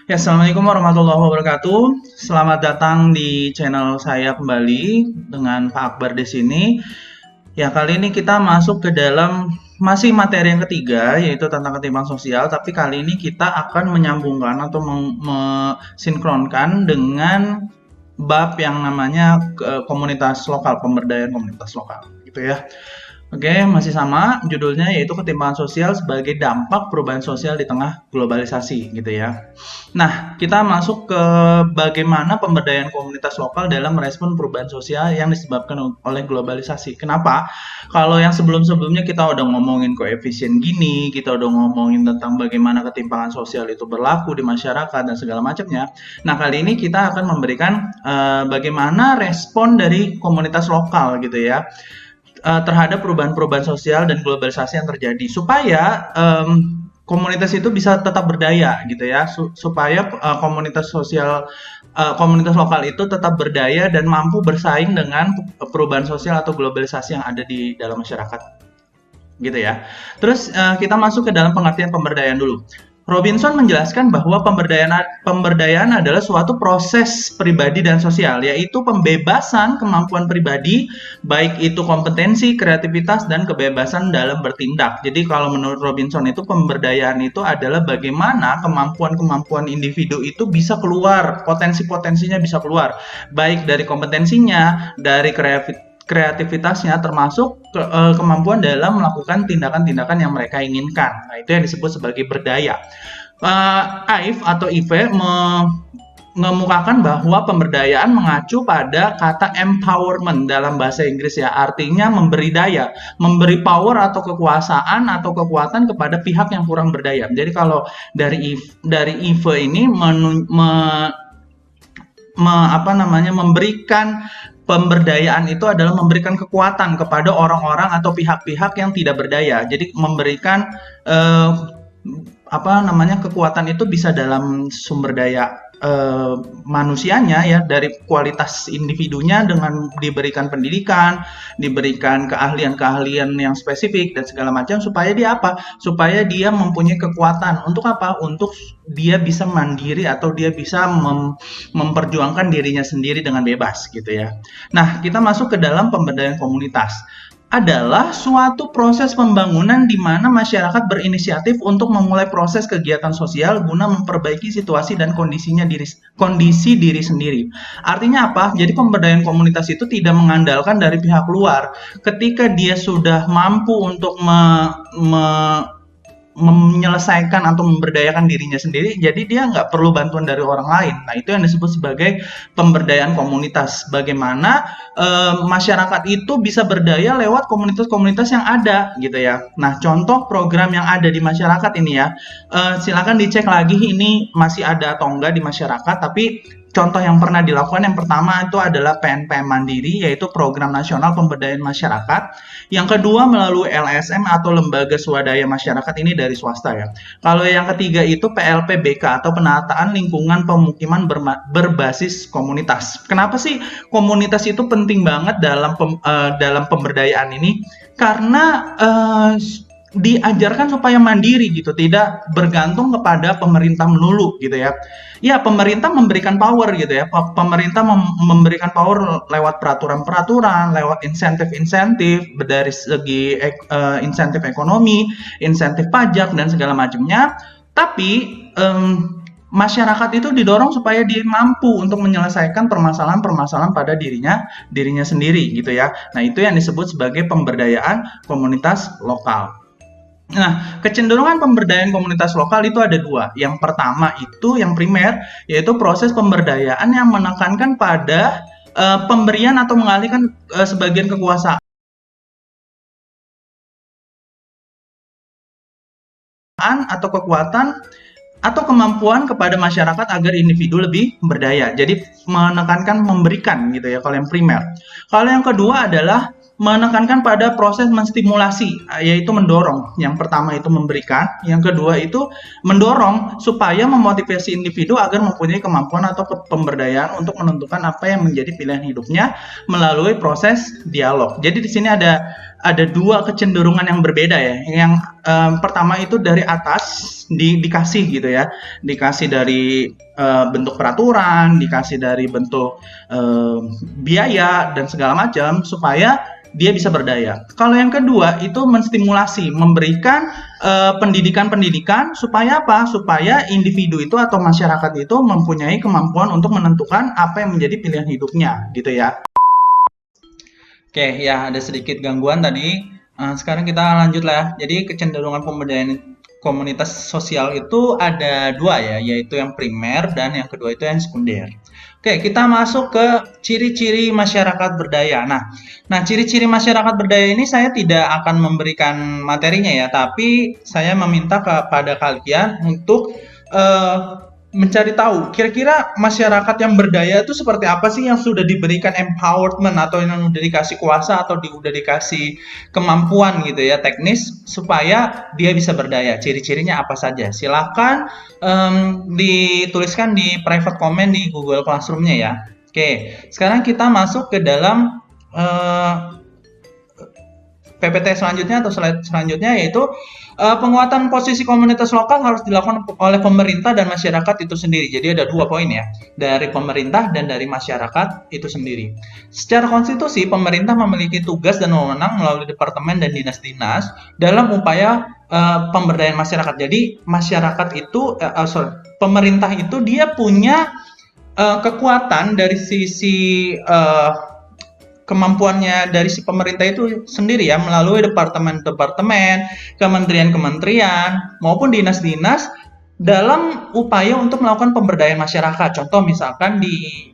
Ya, Assalamualaikum warahmatullahi wabarakatuh. Selamat datang di channel saya kembali dengan Pak Akbar di sini. Ya, kali ini kita masuk ke dalam masih materi yang ketiga, yaitu tentang ketimpangan sosial. Tapi kali ini kita akan menyambungkan atau mensinkronkan dengan bab yang namanya komunitas lokal, pemberdayaan komunitas lokal, gitu ya. Oke, masih sama judulnya yaitu ketimpangan sosial sebagai dampak perubahan sosial di tengah globalisasi gitu ya. Nah, kita masuk ke bagaimana pemberdayaan komunitas lokal dalam merespon perubahan sosial yang disebabkan oleh globalisasi. Kenapa? Kalau yang sebelum-sebelumnya kita udah ngomongin koefisien gini, kita udah ngomongin tentang bagaimana ketimpangan sosial itu berlaku di masyarakat dan segala macamnya. Nah, kali ini kita akan memberikan bagaimana respon dari komunitas lokal gitu ya terhadap perubahan-perubahan sosial dan globalisasi yang terjadi supaya komunitas itu bisa tetap berdaya gitu ya supaya komunitas sosial komunitas lokal itu tetap berdaya dan mampu bersaing dengan perubahan sosial atau globalisasi yang ada di dalam masyarakat gitu ya. Terus kita masuk ke dalam pengertian pemberdayaan dulu. Robinson menjelaskan bahwa pemberdayaan adalah suatu proses pribadi dan sosial, yaitu pembebasan kemampuan pribadi, baik itu kompetensi, kreativitas, dan kebebasan dalam bertindak. Jadi kalau menurut Robinson itu pemberdayaan itu adalah bagaimana kemampuan-kemampuan individu itu bisa keluar, potensi-potensinya bisa keluar, baik dari kompetensinya, dari kreativitasnya termasuk kemampuan dalam melakukan tindakan-tindakan yang mereka inginkan. Nah, itu yang disebut sebagai berdaya. Ive atau Ive mengemukakan bahwa pemberdayaan mengacu pada kata empowerment dalam bahasa Inggris ya, artinya memberi daya, memberi power atau kekuasaan atau kekuatan kepada pihak yang kurang berdaya. Jadi kalau dari Ive ini memberikan pemberdayaan itu adalah memberikan kekuatan kepada orang-orang atau pihak-pihak yang tidak berdaya. Jadi memberikan eh, kekuatan itu bisa dalam sumber daya manusianya ya, dari kualitas individunya dengan diberikan pendidikan, diberikan keahlian-keahlian yang spesifik dan segala macam supaya dia apa? Supaya dia mempunyai kekuatan untuk apa? Untuk dia bisa mandiri atau dia bisa memperjuangkan dirinya sendiri dengan bebas gitu ya. Nah, kita masuk ke dalam pemberdayaan komunitas adalah suatu proses pembangunan di mana masyarakat berinisiatif untuk memulai proses kegiatan sosial guna memperbaiki situasi dan kondisi diri sendiri. Artinya apa? Jadi pemberdayaan komunitas itu tidak mengandalkan dari pihak luar. Ketika dia sudah mampu untuk menyelesaikan atau memberdayakan dirinya sendiri, jadi dia nggak perlu bantuan dari orang lain. Nah, itu yang disebut sebagai pemberdayaan komunitas. Bagaimana masyarakat itu bisa berdaya lewat komunitas-komunitas yang ada, gitu ya. Nah, contoh program yang ada di masyarakat ini ya, silakan dicek lagi ini masih ada atau enggak di masyarakat, tapi contoh yang pernah dilakukan yang pertama itu adalah PNPM Mandiri, yaitu Program Nasional Pemberdayaan Masyarakat. Yang kedua melalui LSM atau Lembaga Swadaya Masyarakat, ini dari swasta ya. Kalau yang ketiga itu PLPBK atau Penataan Lingkungan Pemukiman Berbasis Komunitas. Kenapa sih komunitas itu penting banget dalam pemberdayaan ini? Karena diajarkan supaya mandiri gitu, tidak bergantung kepada pemerintah melulu gitu ya. Ya, pemerintah memberikan power gitu ya. Pemerintah memberikan power lewat peraturan-peraturan, lewat insentif-insentif dari segi insentif ekonomi, insentif pajak dan segala macamnya. Tapi masyarakat itu didorong supaya dia mampu untuk menyelesaikan permasalahan-permasalahan pada dirinya sendiri gitu ya. Nah, itu yang disebut sebagai pemberdayaan komunitas lokal. Nah, kecenderungan pemberdayaan komunitas lokal itu ada dua. Yang pertama itu yang primer, yaitu proses pemberdayaan yang menekankan pada pemberian atau mengalihkan sebagian kekuasaan atau kekuatan atau kemampuan kepada masyarakat agar individu lebih berdaya. Jadi menekankan memberikan gitu ya kalau yang primer. Kalau yang kedua adalah menekankan pada proses menstimulasi, yaitu mendorong. Yang pertama itu memberikan, yang kedua itu mendorong supaya memotivasi individu agar mempunyai kemampuan atau pemberdayaan untuk menentukan apa yang menjadi pilihan hidupnya melalui proses dialog. Jadi di sini ada ada dua kecenderungan yang berbeda ya. Yang pertama itu dari atas dikasih gitu ya, dikasih dari bentuk peraturan, dikasih dari bentuk biaya dan segala macam supaya dia bisa berdaya. Kalau yang kedua itu menstimulasi, memberikan pendidikan-pendidikan supaya apa? Supaya individu itu atau masyarakat itu mempunyai kemampuan untuk menentukan apa yang menjadi pilihan hidupnya, gitu ya. Oke, ya ada sedikit gangguan tadi. Sekarang kita lanjut lah. Jadi kecenderungan pemberdayaan komunitas sosial itu ada dua ya, yaitu yang primer dan yang kedua itu yang sekunder. Oke, kita masuk ke ciri-ciri masyarakat berdaya. Nah, ciri-ciri masyarakat berdaya ini saya tidak akan memberikan materinya ya, tapi saya meminta kepada kalian untuk mencari tahu kira-kira masyarakat yang berdaya itu seperti apa sih, yang sudah diberikan empowerment atau yang sudah dikasih kuasa atau sudah dikasih kemampuan gitu ya teknis supaya dia bisa berdaya. Ciri-cirinya apa saja? Silakan dituliskan di private comment di Google Classroom-nya ya. Oke, sekarang kita masuk ke dalam PPT selanjutnya atau slide selanjutnya, yaitu penguatan posisi komunitas lokal harus dilakukan oleh pemerintah dan masyarakat itu sendiri. Jadi ada dua poin ya, dari pemerintah dan dari masyarakat itu sendiri. Secara konstitusi, pemerintah memiliki tugas dan wewenang melalui departemen dan dinas-dinas dalam upaya pemberdayaan masyarakat. Jadi masyarakat itu, pemerintah itu dia punya kekuatan dari sisi kemampuannya dari si pemerintah itu sendiri ya, melalui departemen-departemen, kementerian-kementerian maupun dinas-dinas dalam upaya untuk melakukan pemberdayaan masyarakat. Contoh misalkan di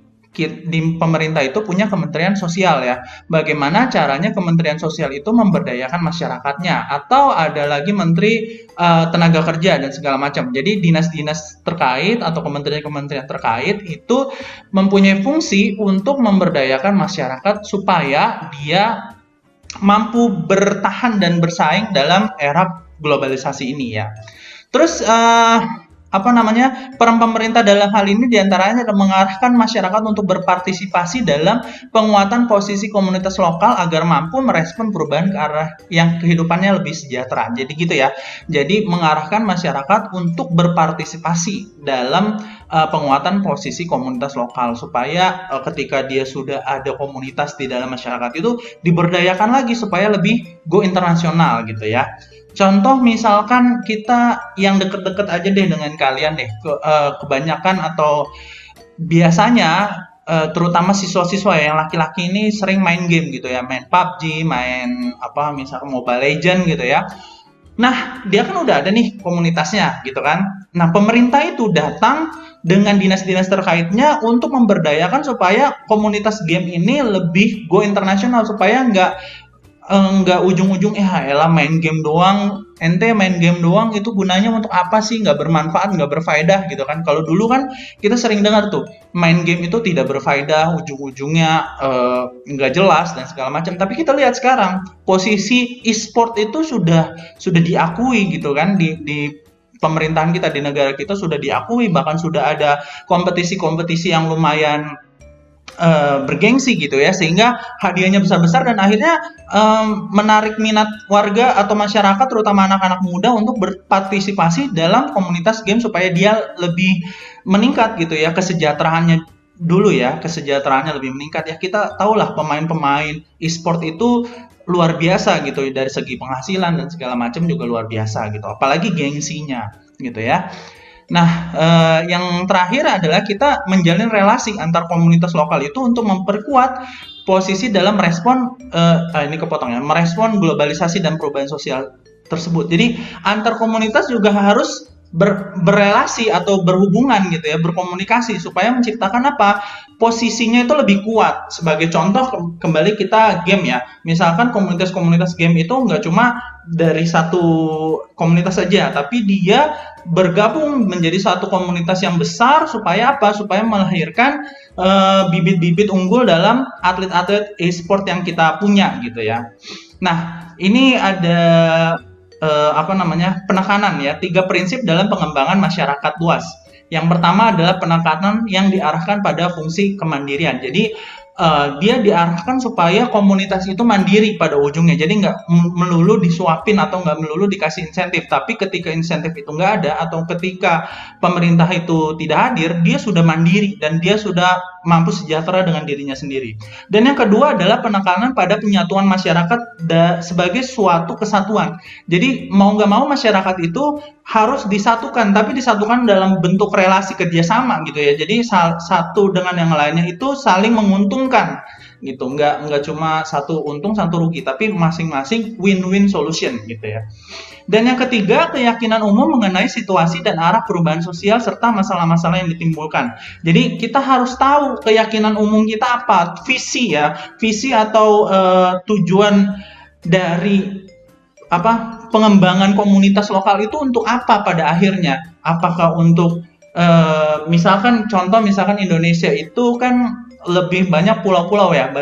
pemerintah itu punya Kementerian Sosial ya. Bagaimana caranya Kementerian Sosial itu memberdayakan masyarakatnya, atau ada lagi Menteri Tenaga Kerja dan segala macam. Jadi dinas-dinas terkait atau kementerian-kementerian terkait itu mempunyai fungsi untuk memberdayakan masyarakat supaya dia mampu bertahan dan bersaing dalam era globalisasi ini ya. Terus peran pemerintah dalam hal ini diantaranya adalah mengarahkan masyarakat untuk berpartisipasi dalam penguatan posisi komunitas lokal agar mampu merespon perubahan ke arah yang kehidupannya lebih sejahtera. Jadi gitu ya. Jadi mengarahkan masyarakat untuk berpartisipasi dalam penguatan posisi komunitas lokal supaya ketika dia sudah ada komunitas di dalam masyarakat itu diberdayakan lagi supaya lebih go internasional gitu ya. Contoh misalkan kita yang deket-deket aja deh dengan kalian deh, kebanyakan atau biasanya terutama siswa-siswa yang laki-laki ini sering main game gitu ya, main PUBG, main misalkan Mobile Legend gitu ya. Nah, dia kan udah ada nih komunitasnya gitu kan. Nah, pemerintah itu datang dengan dinas-dinas terkaitnya untuk memberdayakan supaya komunitas game ini lebih go internasional, supaya nggak ujung-ujung elah main game doang, ente main game doang itu gunanya untuk apa sih, nggak bermanfaat, nggak berfaedah gitu kan. Kalau dulu kan kita sering dengar tuh main game itu tidak berfaedah, ujung-ujungnya nggak jelas dan segala macam. Tapi kita lihat sekarang posisi e-sport itu sudah diakui gitu kan, di pemerintahan kita, di negara kita sudah diakui, bahkan sudah ada kompetisi-kompetisi yang lumayan bergengsi gitu ya, sehingga hadiahnya besar-besar dan akhirnya menarik minat warga atau masyarakat terutama anak-anak muda untuk berpartisipasi dalam komunitas game supaya dia lebih meningkat gitu ya, kesejahteraannya lebih meningkat ya. Kita tahulah pemain-pemain e-sport itu luar biasa gitu dari segi penghasilan dan segala macam juga luar biasa gitu, apalagi gengsinya gitu ya. Nah, yang terakhir adalah kita menjalin relasi antar komunitas lokal itu untuk memperkuat posisi dalam merespon merespon globalisasi dan perubahan sosial tersebut. Jadi antar komunitas juga harus berrelasi atau berhubungan gitu ya, berkomunikasi supaya menciptakan posisinya itu lebih kuat. Sebagai contoh kembali kita game ya, misalkan komunitas-komunitas game itu nggak cuma dari satu komunitas saja, tapi dia bergabung menjadi satu komunitas yang besar supaya supaya melahirkan bibit-bibit unggul dalam atlet-atlet e-sport yang kita punya gitu ya. Nah, ini ada penekanan ya, 3 prinsip dalam pengembangan masyarakat luas. Yang pertama adalah penekanan yang diarahkan pada fungsi kemandirian. Jadi dia diarahkan supaya komunitas itu mandiri pada ujungnya. Jadi nggak melulu disuapin atau nggak melulu dikasih insentif. Tapi ketika insentif itu nggak ada atau ketika pemerintah itu tidak hadir, dia sudah mandiri dan dia sudah mampu sejahtera dengan dirinya sendiri. Dan yang kedua adalah penekanan pada penyatuan masyarakat sebagai suatu kesatuan. Jadi mau nggak mau masyarakat itu harus disatukan, tapi disatukan dalam bentuk relasi kerjasama gitu ya. Jadi satu dengan yang lainnya itu saling menguntungkan gitu. Nggak cuma satu untung satu rugi, tapi masing-masing win-win solution gitu ya. Dan yang ketiga, keyakinan umum mengenai situasi dan arah perubahan sosial serta masalah-masalah yang ditimbulkan. Jadi kita harus tahu keyakinan umum kita apa, visi ya, visi atau tujuan dari pengembangan komunitas lokal itu untuk apa pada akhirnya? Apakah untuk misalkan contoh misalkan Indonesia itu kan lebih banyak pulau-pulau ya,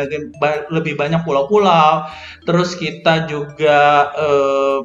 lebih banyak pulau-pulau. Terus kita juga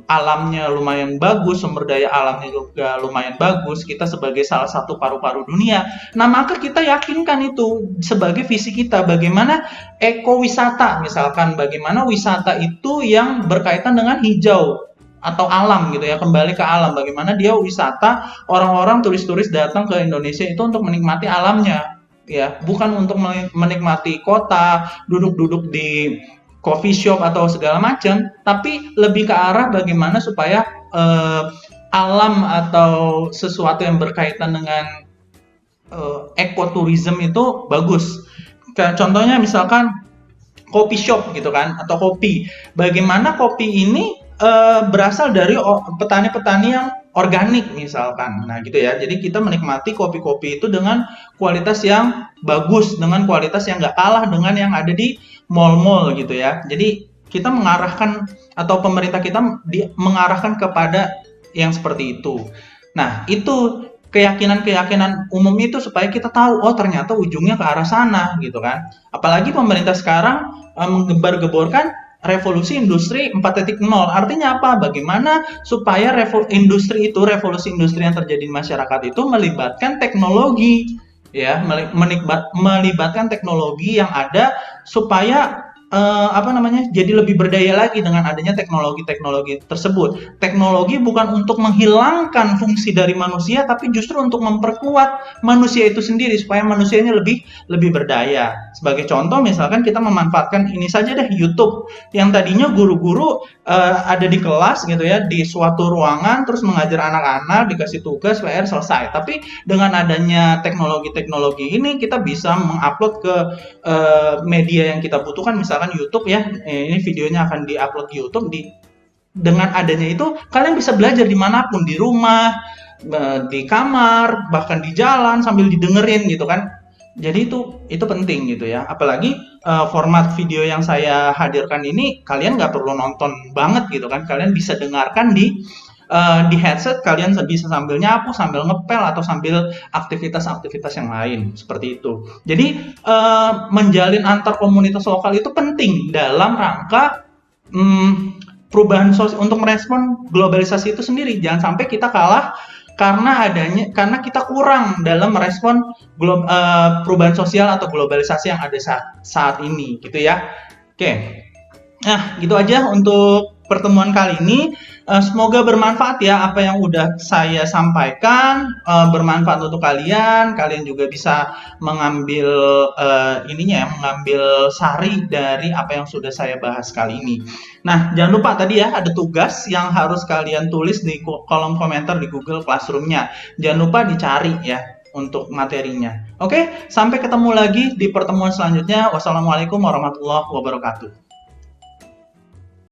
alamnya lumayan bagus, sumber daya alamnya juga lumayan bagus. Kita sebagai salah satu paru-paru dunia. Nah, maka kita yakinkan itu sebagai visi kita bagaimana ekowisata misalkan, bagaimana wisata itu yang berkaitan dengan hijau atau alam gitu ya, kembali ke alam, bagaimana dia wisata, orang-orang turis-turis datang ke Indonesia itu untuk menikmati alamnya ya, bukan untuk menikmati kota, duduk-duduk di coffee shop atau segala macam, tapi lebih ke arah bagaimana supaya alam atau sesuatu yang berkaitan dengan ekoturism itu bagus. Kayak contohnya misalkan kopi shop gitu kan, atau kopi. Bagaimana kopi ini berasal dari petani-petani yang organik misalkan. Nah gitu ya. Jadi kita menikmati kopi-kopi itu dengan kualitas yang bagus, dengan kualitas yang nggak kalah dengan yang ada di mall-mall gitu ya. Jadi kita mengarahkan atau pemerintah kita mengarahkan kepada yang seperti itu. Nah itu keyakinan-keyakinan umum itu supaya kita tahu, oh ternyata ujungnya ke arah sana gitu kan. Apalagi pemerintah sekarang menggembar-geborkan revolusi industri 4.0. Artinya apa? Bagaimana supaya industri revolusi industri yang terjadi di masyarakat itu melibatkan teknologi, ya, melibatkan teknologi yang ada supaya jadi lebih berdaya lagi dengan adanya teknologi-teknologi tersebut. Teknologi bukan untuk menghilangkan fungsi dari manusia, tapi justru untuk memperkuat manusia itu sendiri supaya manusianya lebih berdaya. Sebagai contoh, misalkan kita memanfaatkan ini saja deh, YouTube, yang tadinya guru-guru ada di kelas gitu ya, di suatu ruangan terus mengajar anak-anak, dikasih tugas, PR selesai. Tapi dengan adanya teknologi-teknologi ini kita bisa mengupload ke media yang kita butuhkan, misalkan YouTube ya, ini videonya akan diupload di YouTube. Dengan adanya itu kalian bisa belajar dimanapun, di rumah, di kamar, bahkan di jalan sambil didengerin gitu kan. Jadi itu penting gitu ya. Apalagi format video yang saya hadirkan ini kalian nggak perlu nonton banget gitu kan. Kalian bisa dengarkan di headset, kalian bisa sambil nyapu, sambil ngepel, atau sambil aktivitas-aktivitas yang lain seperti itu. Jadi menjalin antar komunitas lokal itu penting dalam rangka perubahan sosial untuk merespon globalisasi itu sendiri. Jangan sampai kita kalah karena kita kurang dalam merespon perubahan sosial atau globalisasi yang ada saat ini gitu ya. Oke. Nah, gitu aja untuk pertemuan kali ini. Semoga bermanfaat ya apa yang udah saya sampaikan, bermanfaat untuk kalian. Kalian juga bisa mengambil mengambil sari dari apa yang sudah saya bahas kali ini. Nah, jangan lupa tadi ya ada tugas yang harus kalian tulis di kolom komentar di Google Classroom-nya. Jangan lupa dicari ya untuk materinya. Oke, sampai ketemu lagi di pertemuan selanjutnya. Wassalamualaikum warahmatullahi wabarakatuh.